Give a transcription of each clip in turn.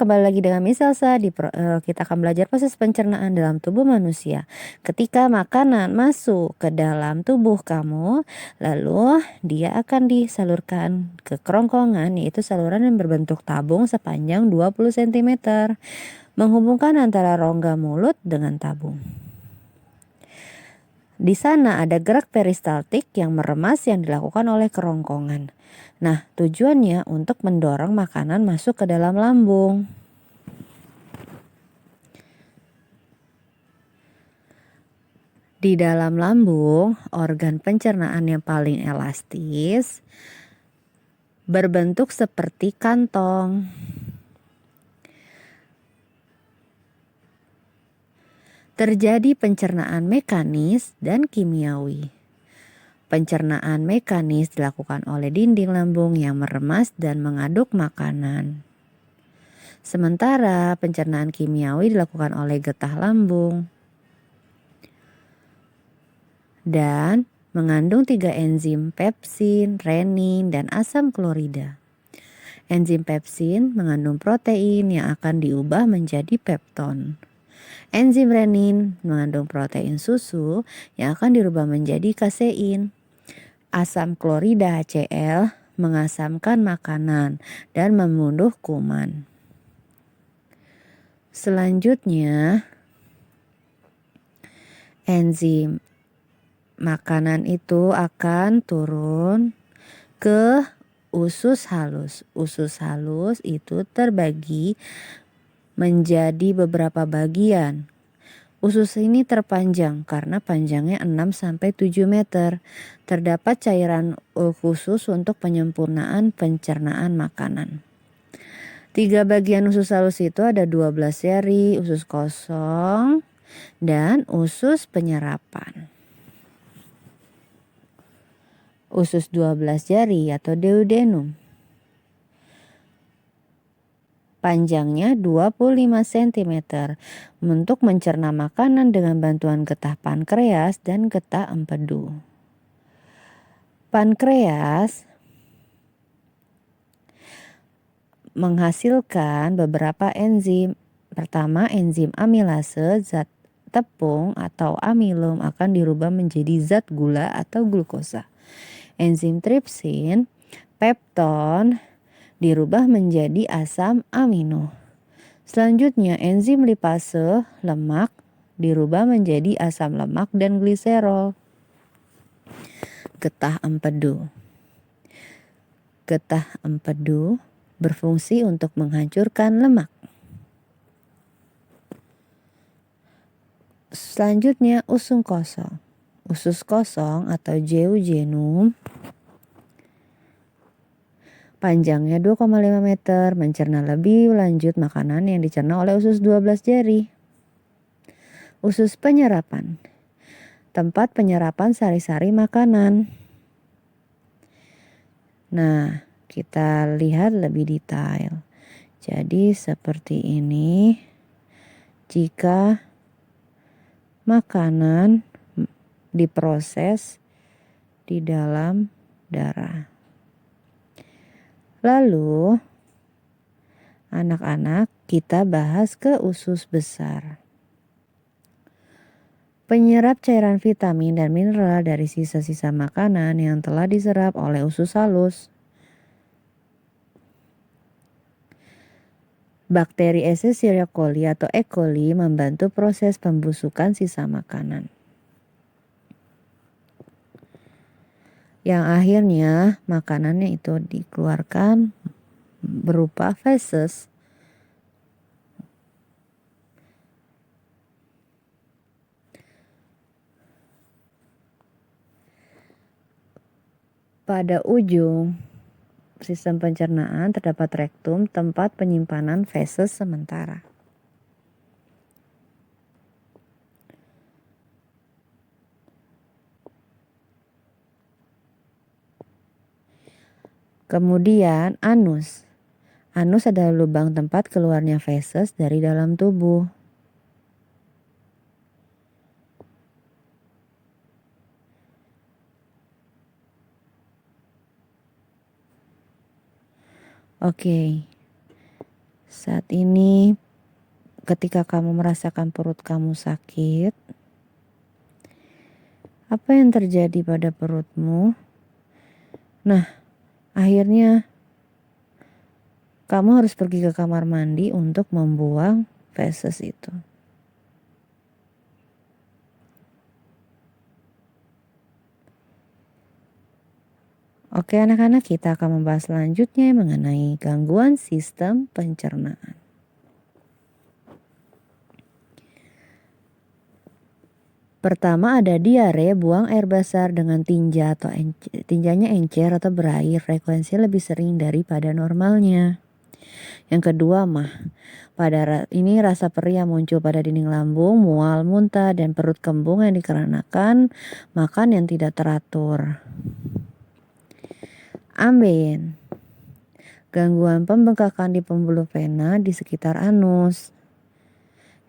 kembali lagi dengan Miss Elsa kita akan belajar proses pencernaan dalam tubuh manusia. Ketika makanan masuk ke dalam tubuh kamu, lalu dia akan disalurkan ke kerongkongan, yaitu saluran yang berbentuk tabung sepanjang 20 cm, menghubungkan antara rongga mulut dengan tabung. Di sana ada gerak peristaltik yang meremas yang dilakukan oleh kerongkongan. Nah, tujuannya untuk mendorong makanan masuk ke dalam lambung. Di dalam lambung, organ pencernaan yang paling elastis berbentuk seperti kantong. Terjadi pencernaan mekanis dan kimiawi. Pencernaan mekanis dilakukan oleh dinding lambung yang meremas dan mengaduk makanan. Sementara pencernaan kimiawi dilakukan oleh getah lambung dan mengandung 3 enzim pepsin, renin, dan asam klorida. Enzim pepsin mengandung protein yang akan diubah menjadi pepton. Enzim renin mengandung protein susu yang akan dirubah menjadi kasein. Asam klorida HCl mengasamkan makanan dan membunuh kuman. Selanjutnya, enzim makanan itu akan turun ke usus halus. Usus halus itu terbagi menjadi beberapa bagian. Usus ini terpanjang karena panjangnya 6-7 meter. Terdapat cairan khusus untuk penyempurnaan pencernaan makanan. 3 bagian usus halus itu ada 12 seri, usus kosong, dan usus penyerapan. Usus 12 jari atau duodenum. Panjangnya 25 cm untuk mencerna makanan dengan bantuan getah pankreas dan getah empedu. Pankreas menghasilkan beberapa enzim. Pertama, enzim amilase, zat tepung atau amilum akan dirubah menjadi zat gula atau glukosa. Enzim tripsin, pepton dirubah menjadi asam amino. Selanjutnya enzim lipase, lemak, dirubah menjadi asam lemak dan gliserol. Getah empedu. Getah empedu berfungsi untuk menghancurkan lemak. Selanjutnya usus kosong. Usus kosong atau duodenum panjangnya 2,5 meter, mencerna lebih lanjut makanan yang dicerna oleh usus 12 jari. Usus penyerapan, tempat penyerapan sari-sari makanan. Nah, kita lihat lebih detail. Jadi seperti ini, jika makanan diproses di dalam darah. Lalu anak-anak kita bahas ke usus besar. Penyerap cairan vitamin dan mineral dari sisa-sisa makanan yang telah diserap oleh usus halus. Bakteri Escherichia coli atau E. coli membantu proses pembusukan sisa makanan. Yang akhirnya makanannya itu dikeluarkan berupa feses. Pada ujung sistem pencernaan terdapat rektum, tempat penyimpanan feses sementara. Kemudian anus. Anus adalah lubang tempat keluarnya feses dari dalam tubuh. Oke. Saat ini ketika kamu merasakan perut kamu sakit, apa yang terjadi pada perutmu? Nah, akhirnya kamu harus pergi ke kamar mandi untuk membuang feses itu. Oke anak-anak, kita akan membahas selanjutnya mengenai gangguan sistem pencernaan. Pertama ada diare, buang air besar dengan tinja atau tinjanya encer atau berair, frekuensi lebih sering daripada normalnya. Yang kedua pada ini rasa perih yang muncul pada dinding lambung, mual, muntah, dan perut kembung yang dikarenakan makan yang tidak teratur. Ambeien, gangguan pembengkakan di pembuluh vena di sekitar anus.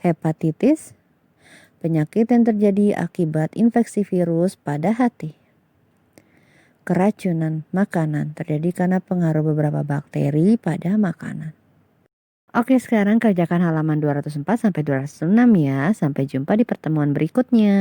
Hepatitis, penyakit yang terjadi akibat infeksi virus pada hati. Keracunan makanan terjadi karena pengaruh beberapa bakteri pada makanan. Oke, sekarang kerjakan halaman 204 sampai 206 ya. Sampai jumpa di pertemuan berikutnya.